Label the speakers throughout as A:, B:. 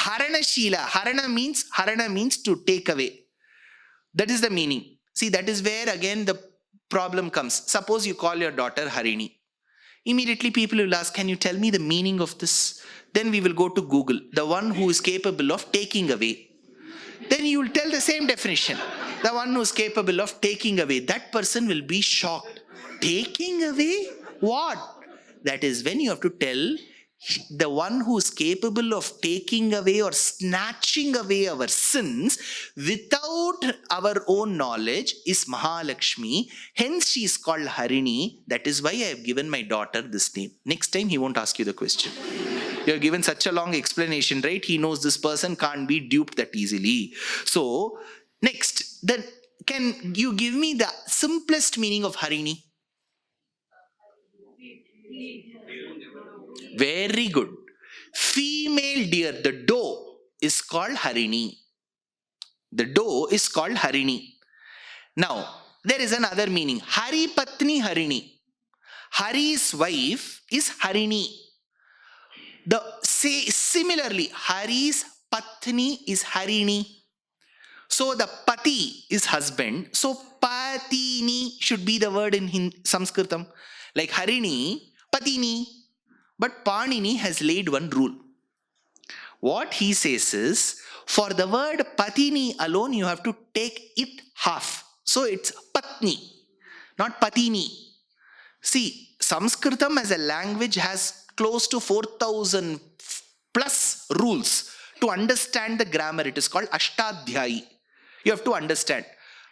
A: Haranashila. Harana means to take away. That is the meaning. See, that is where again the problem comes. Suppose you call your daughter Harini. Immediately people will ask, can you tell me the meaning of this? Then we will go to Google, the one who is capable of taking away. Then you will tell the same definition. The one who is capable of taking away. That person will be shocked. Taking away? What? That is when you have to tell the one who is capable of taking away or snatching away our sins without our own knowledge is Mahalakshmi. Hence she is called Harini. That is why I have given my daughter this name. Next time he won't ask you the question. You have given such a long explanation, right? He knows this person can't be duped that easily. So, next, then can you give me the simplest meaning of Harini? Very good. Female deer, the doe is called Harini. The doe is called Harini. Now, there is another meaning. Hari Patni Harini. Hari's wife is Harini. Similarly, Hari's Patni is Harini. So the Pati is husband. So Patini should be the word in Sanskritam. Like Harini, Patini. But Panini has laid one rule. What he says is, for the word Patini alone, you have to take it half. So it's Patni, not Patini. See, Sanskritam as a language has close to 4,000 plus rules to understand the grammar. It is called Ashtadhyayi. You have to understand.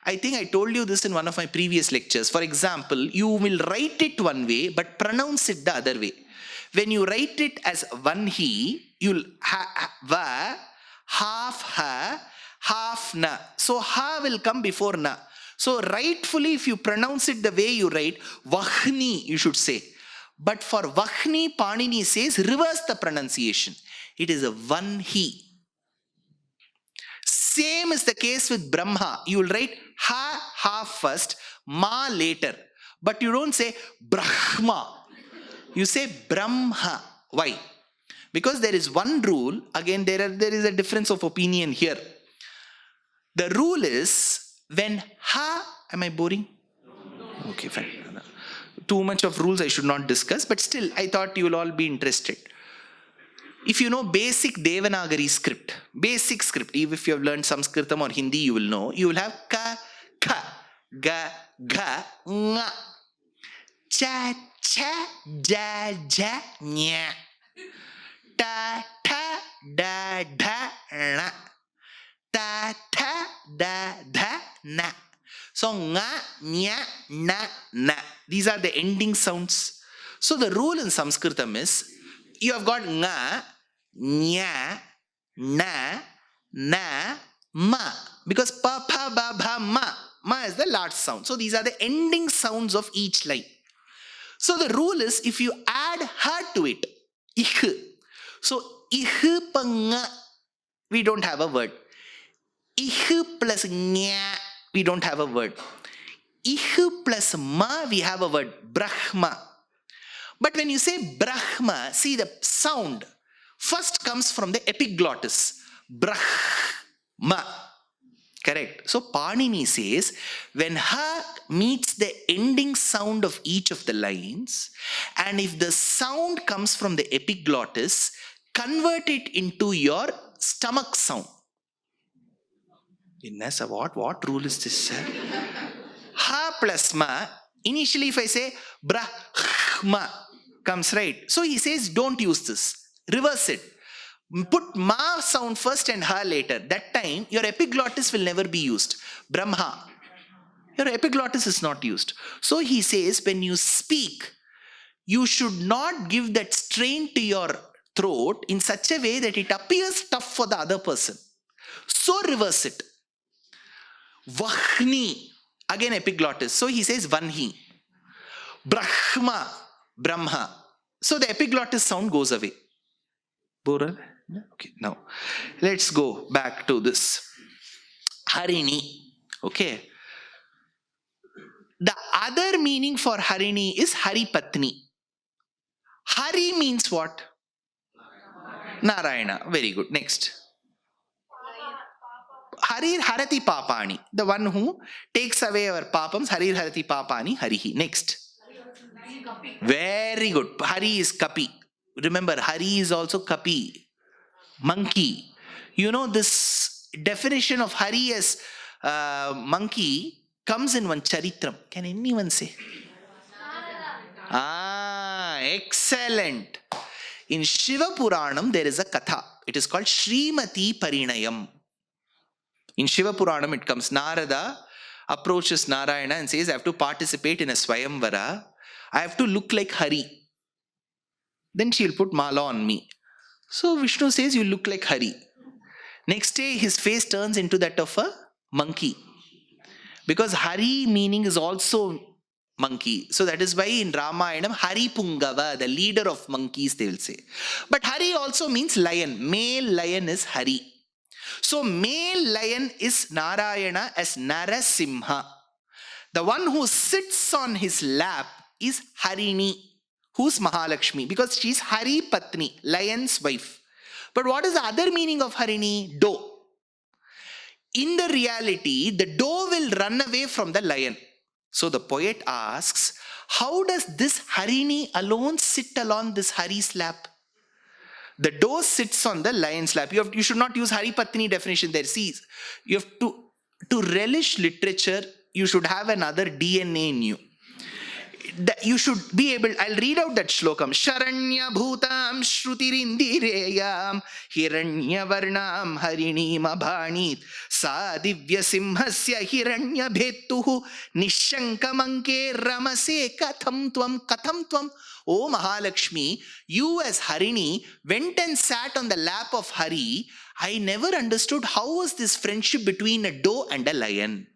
A: I think I told you this in one of my previous lectures. For example, you will write it one way but pronounce it the other way. When you write it as one he, you'll va, half ha, half na. So ha will come before na. So rightfully, if you pronounce it the way you write, Vahni, you should say. But for Vahni, Panini says, reverse the pronunciation. It is a one he. Same is the case with Brahma. You will write ha, half first, ma later. But you don't say Brahma. You say Brahma. Why? Because there is one rule. Again, there is a difference of opinion here. The rule is when ha, am I boring? Okay, fine. Too much of rules I should not discuss, but still I thought you will all be interested. If you know basic Devanagari script, even if you have learned Sanskritam or Hindi, you will know. You will have ka, kha, ga, gha, nga, cha, cha, ja, ja, nya, ta, ta, da, da, na, ta, ta, da, da, na. So, nga, nya, na, na. These are the ending sounds. So, the rule in Sanskritam is, you have got nga, nya, na, na, ma. Because pa, pa, ba, ba, ma. Ma is the last sound. So, these are the ending sounds of each line. So, the rule is, if you add ha to it, ich. So, ich pa nga, we don't have a word. Ich plus nya, we don't have a word. Ich plus ma, we have a word, Brahma. But when you say Brahma, see the sound first comes from the epiglottis, Brahma. Correct. So Panini says, when ha meets the ending sound of each of the lines, and if the sound comes from the epiglottis, convert it into your stomach sound. What rule is this, sir? Ha plus ma, initially if I say Brahma comes, right? So he says don't use this. Reverse it. Put ma sound first and ha later. That time your epiglottis will never be used. Brahma. Your epiglottis is not used. So he says when you speak, you should not give that strain to your throat in such a way that it appears tough for the other person. So reverse it. Vahni. Again epiglottis. So he says Vanhi. Brahma. Brahma. So the epiglottis sound goes away. Bora? Okay, now let's go back to this. Harini. Okay. The other meaning for Harini is Hari Patni. Hari means what? Narayana. Very good. Next. Harir Harati Papani, the one who takes away our papams. Harir Harati Papani Harihi. Next. Very good. Hari is Kapi. Remember, Hari is also Kapi, monkey. You know, this definition of Hari as monkey comes in one Charitram. Can anyone say? Excellent. In Shiva Puranam, there is a katha. It is called Srimati Parinayam. In Shiva Puranam, it comes, Narada approaches Narayana and says, I have to participate in a Swayamvara. I have to look like Hari. Then she'll put mala on me. So Vishnu says, you look like Hari. Next day, his face turns into that of a monkey. Because Hari meaning is also monkey. So that is why in Ramayanam, Hari Pungava, the leader of monkeys, they will say. But Hari also means lion. Male lion is Hari. So male lion is Narayana as Narasimha. The one who sits on his lap is Harini, who's Mahalakshmi, because she's Hari Patni, lion's wife. But what is the other meaning of Harini? Doe. In the reality, the doe will run away from the lion. So the poet asks, how does this Harini alone sit along this Hari's lap? The doe sits on the lion's lap. You should not use Hari Patni definition there. See, you have to relish literature, you should have another DNA in you. You should be able, I'll read out that shlokam. Sharanya bhutam shrutirindireyam hiranya varnam harinim abhanit sa divya simhasya hiranya bhetuhu nishankamanke ramase katham tvam. O Mahalakshmi, you as Harini went and sat on the lap of Hari. I never understood how was this friendship between a doe and a lion.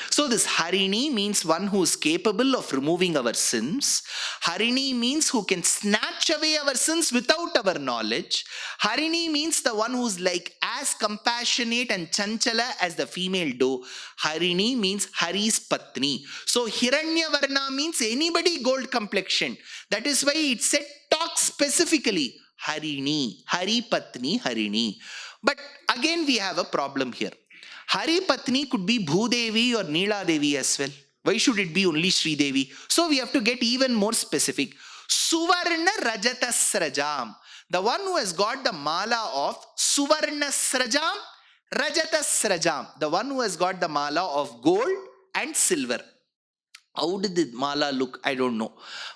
A: So this Harini means one who is capable of removing our sins. Harini means who can snatch away our sins without our knowledge. Harini means the one who's like as compassionate and chanchala as the female doe. Harini means Hari's Patni. So Hiranyavarna means anybody gold complexion. That is why it said talk specifically Harini, Hari Patni, Harini. But again we have a problem here. Hari Patni could be Bhudevi or Neela Devi as well. Why should it be only Sri Devi? So we have to get even more specific. Suvarna Rajatasrajam. The one who has got the mala of Suvarna Srajam, Rajatasrajam. The one who has got the mala of gold and silver. How did the mala look? I don't know.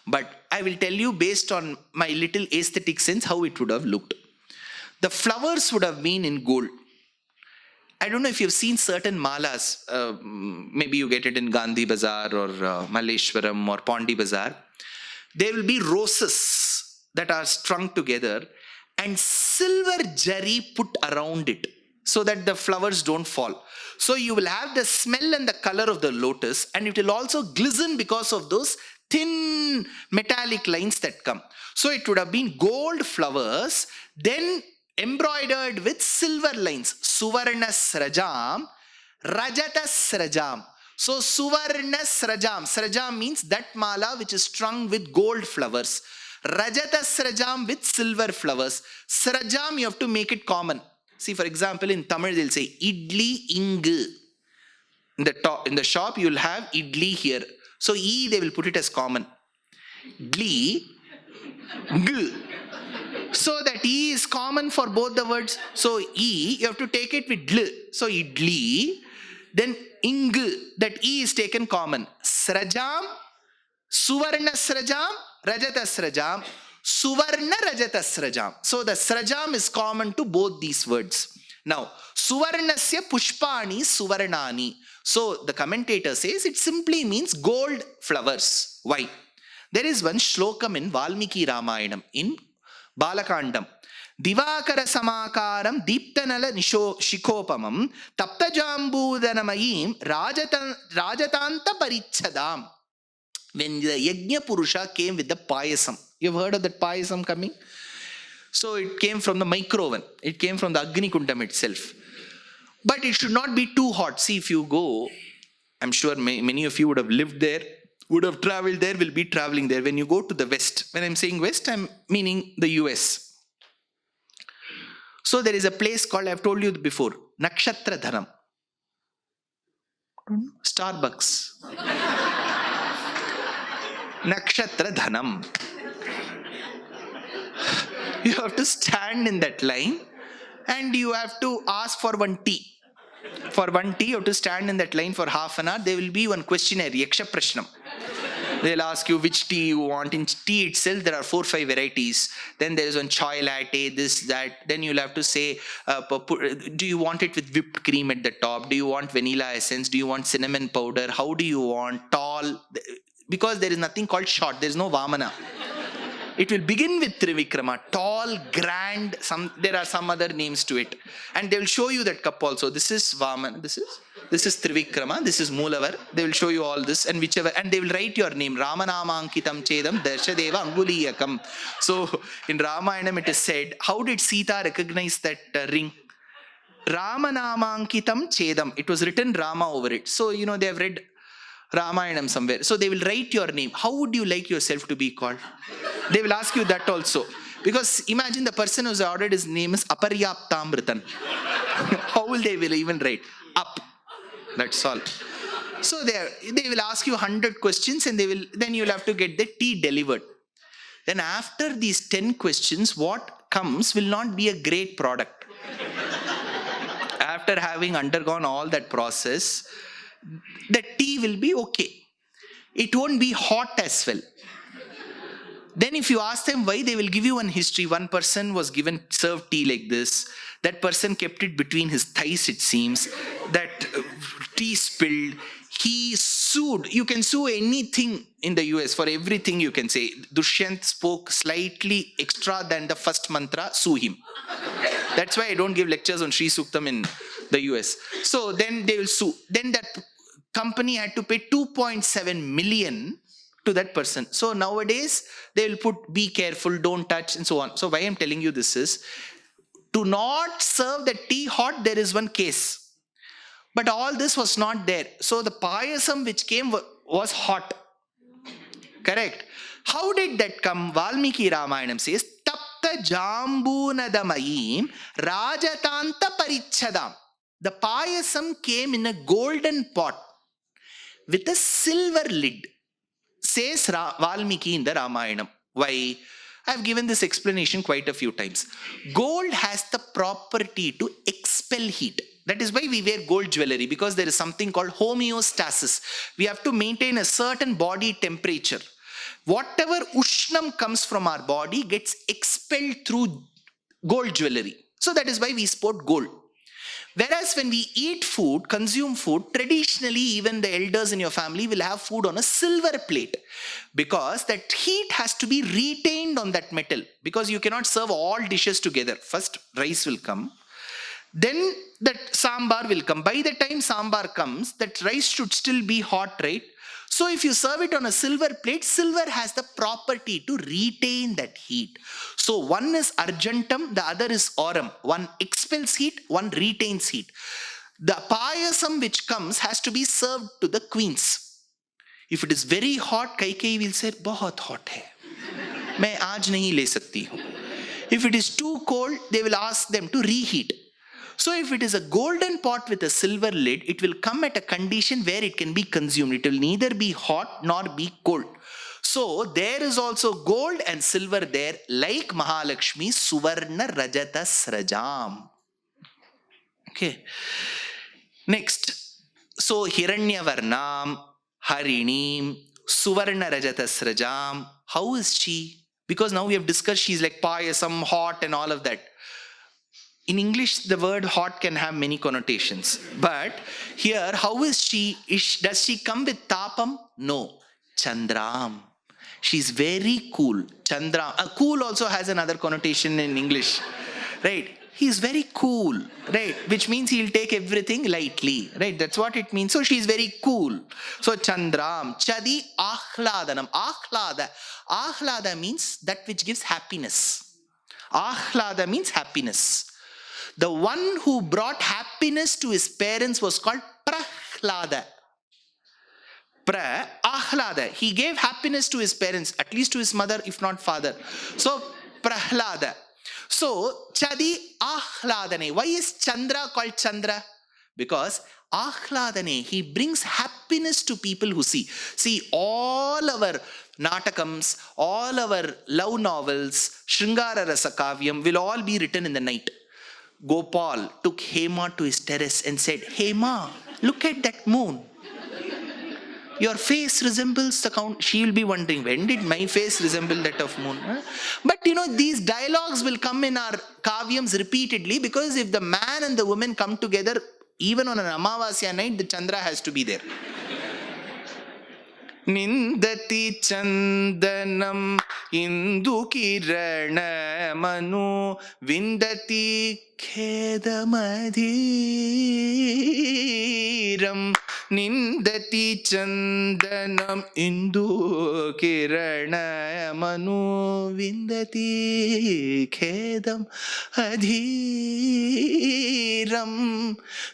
A: But I will tell you based on my little aesthetic sense how it would have looked. The flowers would have been in gold. I don't know if you've seen certain malas, maybe you get it in Gandhi Bazaar or Malleshwaram or Pondi Bazaar. There will be roses that are strung together and silver jari put around it so that the flowers don't fall. So you will have the smell and the color of the lotus, and it will also glisten because of those thin metallic lines that come. So it would have been gold flowers, then embroidered with silver lines. Suvarna Srajam, Rajata Srajam. So Suvarna Srajam. Srajam means that mala which is strung with gold flowers. Rajata Srajam with silver flowers. Srajam you have to make it common. See, for example, in Tamil they'll say Idli Ingu. In the shop you'll have Idli here. So E they will put it as common. Idli G. So that E is common for both the words. So E, you have to take it with dl. So idli, then ing, that E is taken common. Srajam, Suvarna Srajam, Rajata Srajam, Suvarna Rajata Srajam. So the Srajam is common to both these words. Now, Suvarnasya Pushpani Suvarnani. So the commentator says it simply means gold flowers. Why? There is one shlokam in Valmiki Ramayanam in Balakandam. Divakara Samakaram Deeptanala Shikopamam Taptajambudanamaim Rajatanta Parichadam. When the Yajna Purusha came with the payasam. You've heard of that payasam coming? So it came from the micro-oven. It came from the Agni Kundam itself. But it should not be too hot. See, if you go, I'm sure many of you would have lived there, would have traveled there, will be traveling there. When you go to the West, when I'm saying West, I'm meaning the US. So there is a place called, I've told you before, Nakshatra Dhanam. Starbucks. Nakshatra Dhanam. You have to stand in that line and you have to ask for one tea. For one tea, you have to stand in that line for half an hour. There will be one questionnaire, Yaksha Prashnam. They'll ask you which tea you want. In tea itself, there are 4-5 varieties. Then there is one chai latte, this, that. Then you'll have to say, do you want it with whipped cream at the top? Do you want vanilla essence? Do you want cinnamon powder? How do you want? Tall? Because there is nothing called short. There is no Vamana. It will begin with Trivikrama, tall, grand, there are some other names to it. And they will show you that cup also. This is Vaman, this is Trivikrama, this is Moolavar. They will show you all this and whichever, and they will write your name. Ramanama Ankitam Chedam Darshadeva Anguliyakam. So in Ramayanam it is said, how did Sita recognize that ring? Ramanama Chedam. It was written Rama over it. So, they have read Ramayanam somewhere. So they will write your name. How would you like yourself to be called? They will ask you that also. Because imagine the person who's ordered his name is Aparyaptamritan. How will they even write? Up. That's all. So they will ask you 100 questions and then you'll have to get the tea delivered. Then after these 10 questions, what comes will not be a great product. After having undergone all that process, the tea will be okay. It won't be hot as well. Then if you ask them why, they will give you one history. One person was served tea like this. That person kept it between his thighs, it seems. That tea spilled. He sued. You can sue anything in the US for everything you can say. Dushyanth spoke slightly extra than the first mantra, sue him. That's why I don't give lectures on Sri Suktam in the US. So then they will sue. Then that company had to pay 2.7 million to that person. So nowadays they will put be careful, don't touch and so on. So why I'm telling you this is, to not serve the tea hot, there is one case. But all this was not there. So the payasam which came was hot. Correct. How did that come? Valmiki Ramayanam says, Tapta Jambunadamayim Rajatanta Parichadam. The payasam came in a golden pot with a silver lid, says Valmiki in the Ramayanam. Why? I've given this explanation quite a few times. Gold has the property to expel heat. That is why we wear gold jewelry, because there is something called homeostasis. We have to maintain a certain body temperature. Whatever Ushnam comes from our body gets expelled through gold jewelry. So that is why we sport gold. Whereas when we eat food, consume food, traditionally even the elders in your family will have food on a silver plate, because that heat has to be retained on that metal, because you cannot serve all dishes together. First rice will come, then that sambar will come. By the time sambar comes, that rice should still be hot, right? So if you serve it on a silver plate, silver has the property to retain that heat. So one is argentum, the other is aurum. One expels heat, one retains heat. The payasam which comes has to be served to the queens. If it is very hot, Kaikeyi will say, "Bahut hot hai. Main aaj nahi le sakti hu." If it is too cold, they will ask them to reheat. So if it is a golden pot with a silver lid, it will come at a condition where it can be consumed. It will neither be hot nor be cold. So there is also gold and silver there, like Mahalakshmi, Suvarna Rajata Srajam. Okay. Next. So Hiranyavarnam, Harinim, Suvarna Rajata Srajam. How is she? Because now we have discussed she's like payasam, hot and all of that. In English, the word hot can have many connotations. But here, how is she? Does she come with tapam? No. Chandram. She's very cool. Chandram. Cool also has another connotation in English. Right? He's very cool. Right? Which means he'll take everything lightly. Right? That's what it means. So she's very cool. So Chandram. Chadi Ahladanam. Ahlada. Ahlada means that which gives happiness. Ahlada means happiness. The one who brought happiness to his parents was called Prahlada. Ahlada. He gave happiness to his parents, at least to his mother, if not father. So Prahlada. So, Chadi Ahladane. Why is Chandra called Chandra? Because Ahladane, he brings happiness to people who see. See, all our natakams, all our love novels, Shringara Rasakavyam will all be written in the night. Gopal took Hema to his terrace and said, Hema, look at that moon. Your face resembles the count. She will be wondering, when did my face resemble that of moon? But these dialogues will come in our kavyams repeatedly, because if the man and the woman come together, even on an Amavasya night, the Chandra has to be there. Nindati Chandanam Indu Kirana Manu Vindati Khedamadhiram. Nindati Chandanam Indu Kirana Manu Vindati Khedam Adhiram.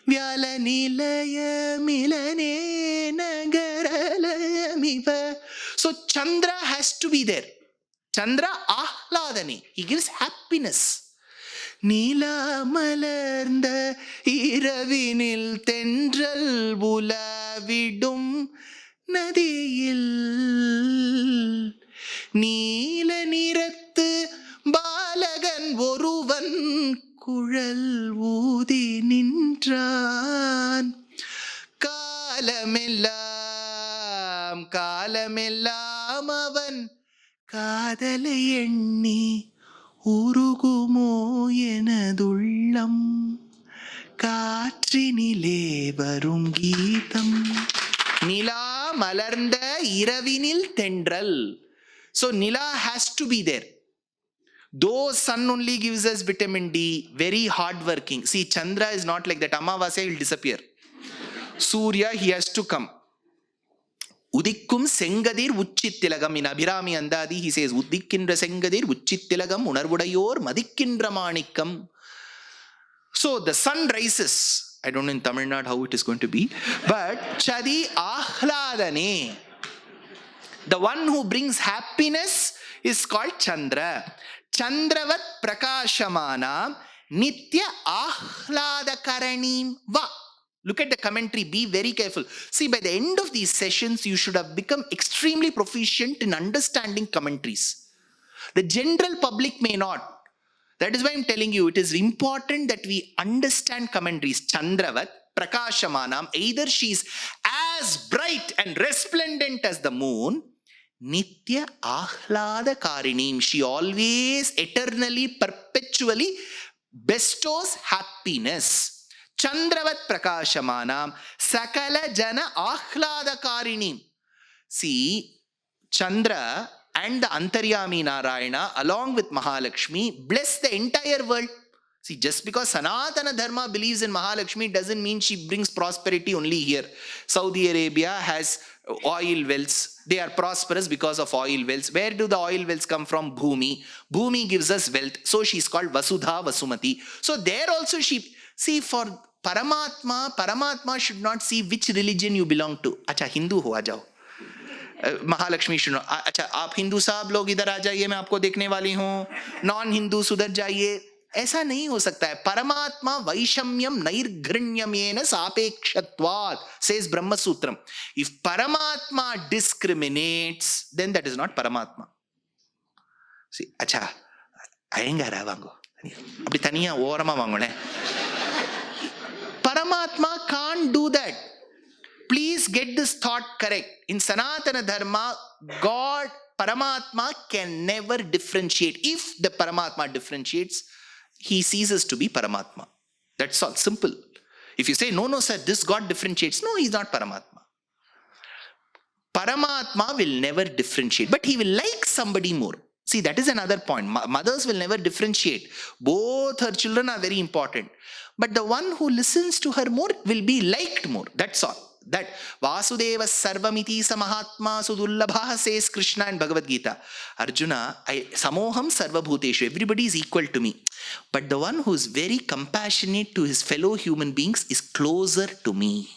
A: Vyala Nilaya Milane Nagaralamiva. So Chandra has to be there. Chandra Ahladani. He gives happiness. Nila malarnda iravinil tendral bulavidum nadiyil Nila nirattu balagan oruvan kuழல் ஊதி நின்றான் காலமெல்லாம் அவன் காதலை எண்ணி உருகுமோ எனதுள்ளம் காற்றினிலே வரும் கீதம். நிலா மலர்ந்த இரவினில் தென்றல். So Nila has to be there. Though sun only gives us vitamin D, very hard working. See, Chandra is not like that. Amavasya will disappear. Surya, he has to come. Udikkum sengadir uchittilagam. In Abhirami Andadi, he says, Udikkindra sengadir uchittilagam unarvudayor madikkindra manikam. So the sun rises. I don't know in Tamil Nadu how it is going to be. But Chadi Ahladane. The one who brings happiness is called Chandra. Chandravat prakashamanam nitya ahladakaranim va. Look at the commentary. Be very careful. See, by the end of these sessions, you should have become extremely proficient in understanding commentaries. The general public may not. That is why I'm telling you, it is important that we understand commentaries. Chandravat prakashamanam. Either she is as bright and resplendent as the moon. Nitya Ahlada Karinim. She always, eternally, perpetually bestows happiness. Chandravat Prakashamanam Sakala Jana Ahlada Karinim. See, Chandra and the Antaryami Narayana, along with Mahalakshmi, bless the entire world. See, just because Sanatana Dharma believes in Mahalakshmi doesn't mean she brings prosperity only here. Saudi Arabia has oil wells. They are prosperous because of oil wells. Where do the oil wells come from? Bhumi. Bhumi gives us wealth. So she is called Vasudha Vasumati. So there also she, see, for Paramatma should not see which religion you belong to. Acha, Hindu ho, aa jao. Mahalakshmi सुनो. अच्छा, आप हिंदू साहब लोग इधर आ जाइए, मैं आपको देखने वाली हूँ. नॉन हिंदू उधर जाइए. ऐसा नहीं हो सकता है. परमात्मा वैषम्यम नैर्घृण्यमेन सापेक्षत्वात् says Brahma Sutram. If Paramatma discriminates, then that is not Paramatma. See, अच्छा, ஐயங்காரா வாங்கோ, அப்படி தனியா ஓரமா வாங்கோனே. Paramatma can't do that. Please get this thought correct. In Sanatana Dharma, God, Paramatma can never differentiate. If the Paramatma differentiates, he ceases to be Paramatma. That's all. Simple. If you say, no, sir, this God differentiates. No, he's not Paramatma. Paramatma will never differentiate, but he will like somebody more. See, that is another point. Mothers will never differentiate. Both her children are very important. But the one who listens to her more will be liked more. That's all. That Vasudeva Sarvamiti Samahatma Sudullabha says Krishna in Bhagavad Gita. Arjuna, Samoham Sarvabhuteshu. Everybody is equal to me. But the one who is very compassionate to his fellow human beings is closer to me.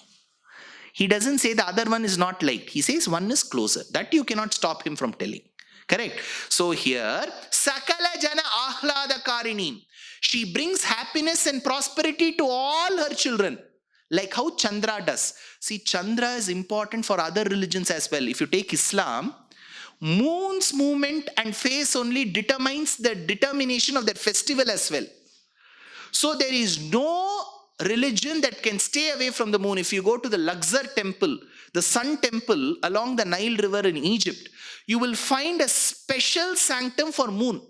A: He doesn't say the other one is not liked. He says one is closer. That you cannot stop him from telling. Correct. So here, Sakala Jana Ahlada Karini. She brings happiness and prosperity to all her children. Like how Chandra does. See, Chandra is important for other religions as well. If you take Islam, moon's movement and phase only determines the determination of that festival as well. So there is no religion that can stay away from the moon. If you go to the Luxor temple, the sun temple along the Nile River in Egypt, you will find a special sanctum for moon.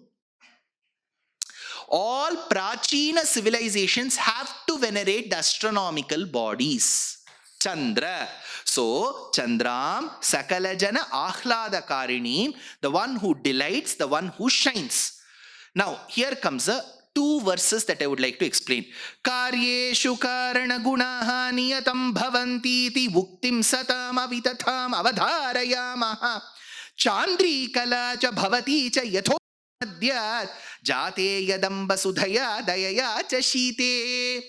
A: All Prachina civilizations have to venerate the astronomical bodies. Chandra. So, Chandram, Sakalajana, Ahlada Karinim, the one who delights, the one who shines. Now, here comes a two verses that I would like to explain. Karyeshu karana gunaha niyatam bhavanti iti vuktim satam avitatham avadharayamaha chandri kala cha bhavati cha yatho madhyat jate yadamba sudhaya dayaya cha shite.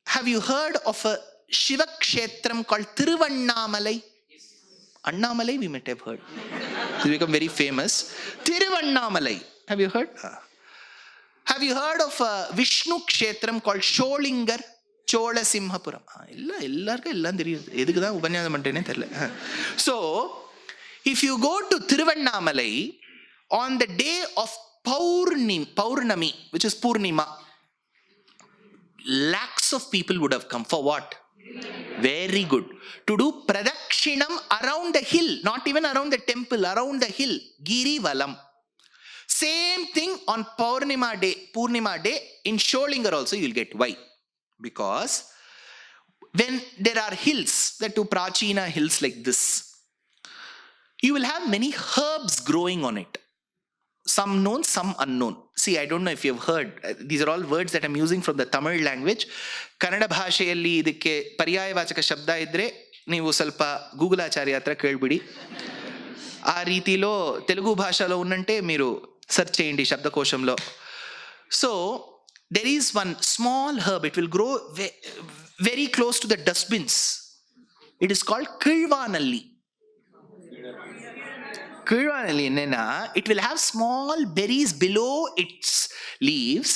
A: Have you heard of a Shiva Kshetram called Tiruvannamalai? Annamalai we might have heard. It's become very famous. Tiruvannamalai. Have you heard? Have you heard of a Vishnu Kshetram called Sholingar? Chola Simhapuram. So, if you go to Tiruvannamalai on the day of Paurnami, which is Purnima, lakhs of people would have come. For what? Very good. To do Pradakshinam around the hill, not even around the temple, around the hill. Giri Valam. Same thing on Purnima day, in Sholingar also you will get. Why? Because when there are hills, the two Prachina hills like this, you will have many herbs growing on it. Some known, some unknown. See, I don't know if you have heard. These are all words that I'm using from the Tamil language. Kannada bhasheyalli idakke paryayavachaka shabda idre neevu salpa Google acharya hatra kelbidi. ఆ రీతిలో తెలుగు భాషలో ఉన్నంటే మీరు search చేయండి శబ్దకోశంలో. So there is one small herb. It will grow very close to the dustbins. It is called Kilvanalli. It will have small berries below its leaves,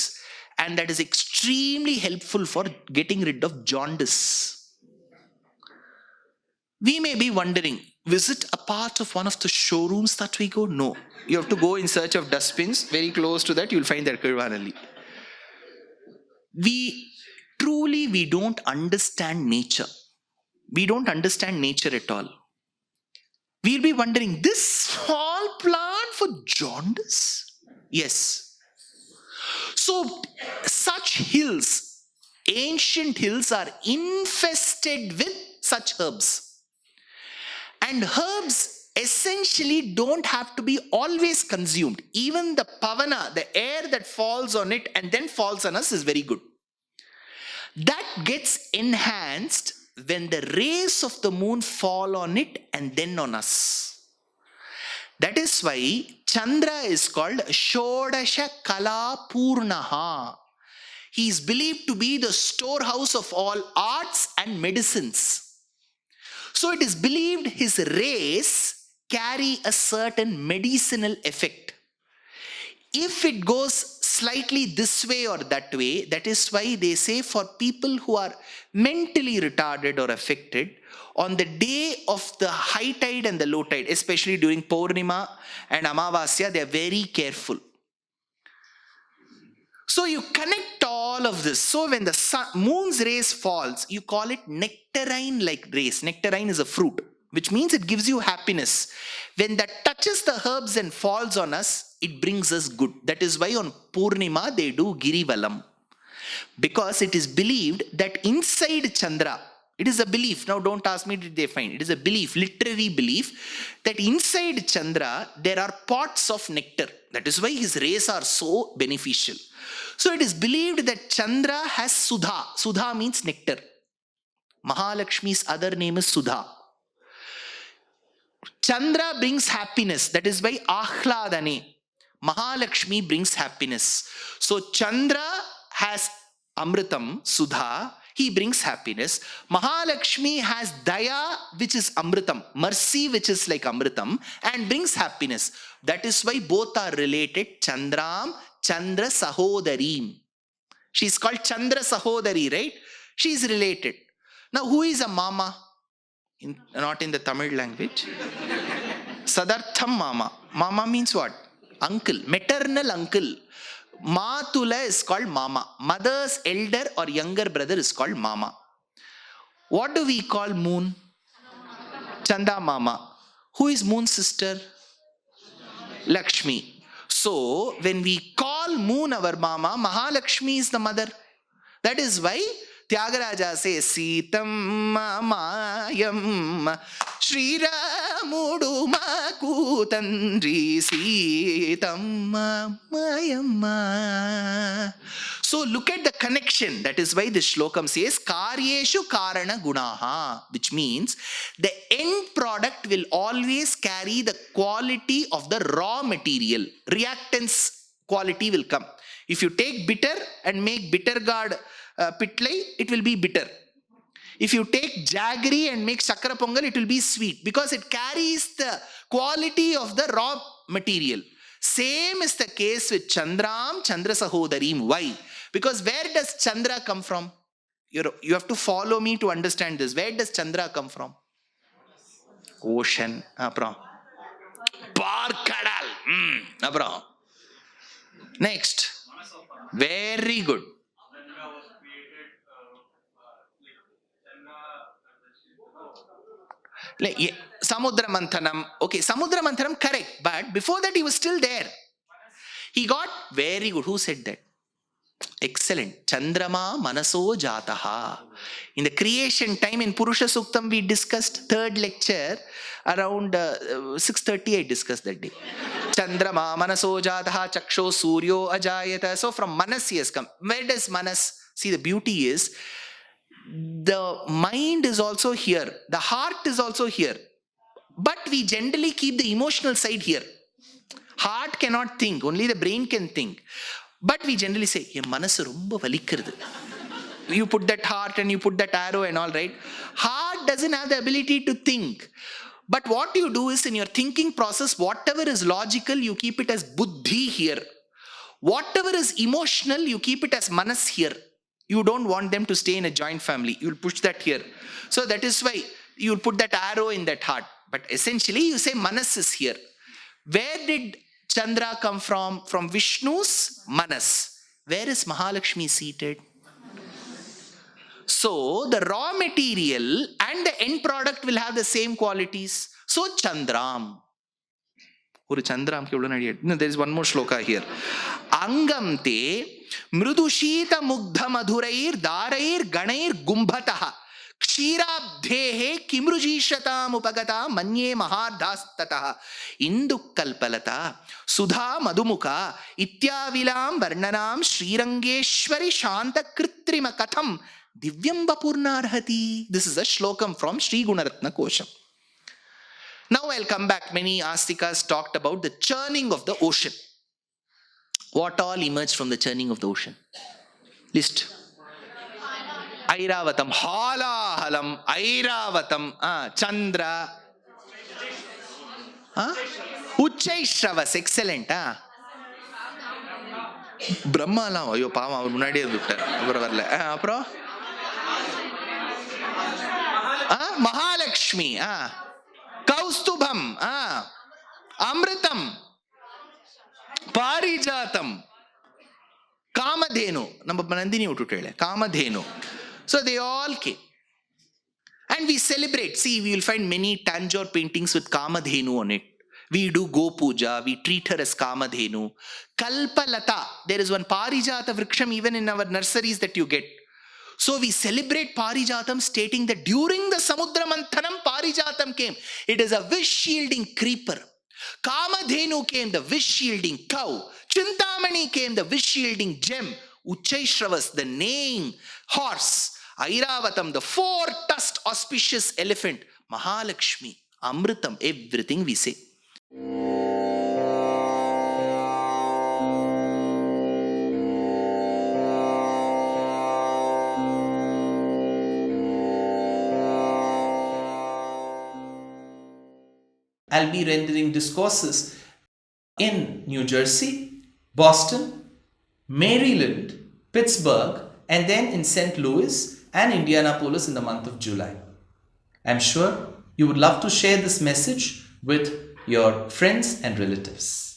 A: and that is extremely helpful for getting rid of jaundice. We may be wondering, visit a part of one of the showrooms that we go? No. You have to go in search of dustbins. Very close to that, you will find that Kirvanalli. We don't understand nature. We don't understand nature at all. We'll be wondering, this small plant for jaundice? Yes. So, such hills, ancient hills, are infested with such herbs. And herbs essentially don't have to be always consumed. Even the pavana, the air that falls on it and then falls on us, is very good. That gets enhanced when the rays of the moon fall on it and then on us. That is why Chandra is called Shodasha Kala Purnaha. He is believed to be the storehouse of all arts and medicines. So it is believed his rays carry a certain medicinal effect. If it goes slightly this way or that way, that is why they say for people who are mentally retarded or affected, on the day of the high tide and the low tide, especially during Purnima and Amavasya, they are very careful. So you connect all of this. So when the moon's rays falls, you call it nectarine-like rays. Nectarine is a fruit, which means it gives you happiness. When that touches the herbs and falls on us, it brings us good. That is why on Purnima they do Girivalam. Because it is believed that inside Chandra, it is a belief. Now don't ask me did they find. It is a belief, literary belief, that inside Chandra there are pots of nectar. That is why his rays are so beneficial. So it is believed that Chandra has Sudha. Sudha means nectar. Mahalakshmi's other name is Sudha. Chandra brings happiness. That is why Ahladane. Mahalakshmi brings happiness. So Chandra has Amritam, Sudha, he brings happiness. Mahalakshmi has Daya, which is Amritam, mercy, which is like Amritam, and brings happiness. That is why both are related. Chandram, Chandra Sahodarim. She's called Chandra Sahodari, right? She's related. Now, who is a mama? Not in the Tamil language. Sadartham mama. Mama means what? Uncle, maternal uncle. Matula is called mama. Mother's elder or younger brother is called mama. What do we call moon? Chanda mama. Who is moon's sister? Lakshmi. So, when we call moon our mama, Mahalakshmi is the mother. That is why Tyagaraja says, Sitam Mayam Shri Ramudu Makutandri Sitam Mayam. So look at the connection. That is why this shlokam says, Karyeshu Karana Gunaha, which means the end product will always carry the quality of the raw material. Reactance quality will come. If you take bitter and make bitter gourd pitlai, it will be bitter. If you take jaggery and make sakra pongal, it will be sweet because it carries the quality of the raw material. Same is the case with Chandram, Chandra Sahodarim. Why? Because where does Chandra come from? You have to follow me to understand this. Where does Chandra come from? Ocean. Parkadal. Next. Very good. Samudra Manthanam. Okay, Samudra Manthanam, correct. But before that, he was still there. He got very good. Who said that? Excellent. Chandrama Manaso Jataha. In the creation time in Purusha Suktam, we discussed third lecture around 6:30. I discussed that day. Chandrama Manaso Jataha Chaksho Suryo Ajayata. So from Manas he has come. Where does Manas? See, the beauty is the mind is also here. The heart is also here. But we generally keep the emotional side here. Heart cannot think. Only the brain can think. But we generally say, "Ye manasu romba valikkirudu." You put that heart and you put that arrow and all, right? Heart doesn't have the ability to think. But what you do is in your thinking process, whatever is logical, you keep it as buddhi here. Whatever is emotional, you keep it as manas here. You don't want them to stay in a joint family. You'll push that here. So that is why you'll put that arrow in that heart. But essentially, you say manas is here. Where did Chandra come from? From Vishnu's Manas. Where is Mahalakshmi seated? So the raw material and the end product will have the same qualities. So Chandram. No, there is one more shloka here. Angam te mrudushita mugdha madhurair darair ganair gumbhataha Kshirabdhehe kimrujishatam upagata manye mahardhastataha Indukkalpalata Sudha Madumuka Ityavilam Varnanam Srirangeshwari Shanta Kritrima Katham Divyam Vapurnarhati. This is a shlokam from Sri Gunaratna Kosham. Now I'll come back. Many Astikas talked about the churning of the ocean. What all emerged from the churning of the ocean? List. Airavatam, Halahalam, Airavatam, Chandra, Uchchaishravas, excellent. Brahmalam, ஐயோ பாவம் அவர் முன்னாடியே விட்டார், அப்புறம் வரல. அப்புறம் மகாலட்சுமி, கௌஸ்துபம், அமிர்தம், பாரிஜாத்தம், காமதேனு, நம்ம நந்தினி விட்டுட்டேன், Kamadhenu. So they all came. And we celebrate. See, we will find many Tanjore paintings with Kamadhenu on it. We do Go Puja. We treat her as Kamadhenu. Kalpalata. There is one Parijata Vriksham even in our nurseries that you get. So we celebrate Parijatam, stating that during the Samudra Manthanam, Parijatam came. It is a wish-shielding creeper. Kamadhenu came, the wish-shielding cow. Chintamani came, the wish-shielding gem. Uchchaishravas, the neighing horse. Airavatam, the four-tusked auspicious elephant. Mahalakshmi, Amritam, everything we say.
B: I'll be rendering discourses in New Jersey, Boston, Maryland, Pittsburgh, and then in St. Louis and Indianapolis in the month of July. I'm sure you would love to share this message with your friends and relatives.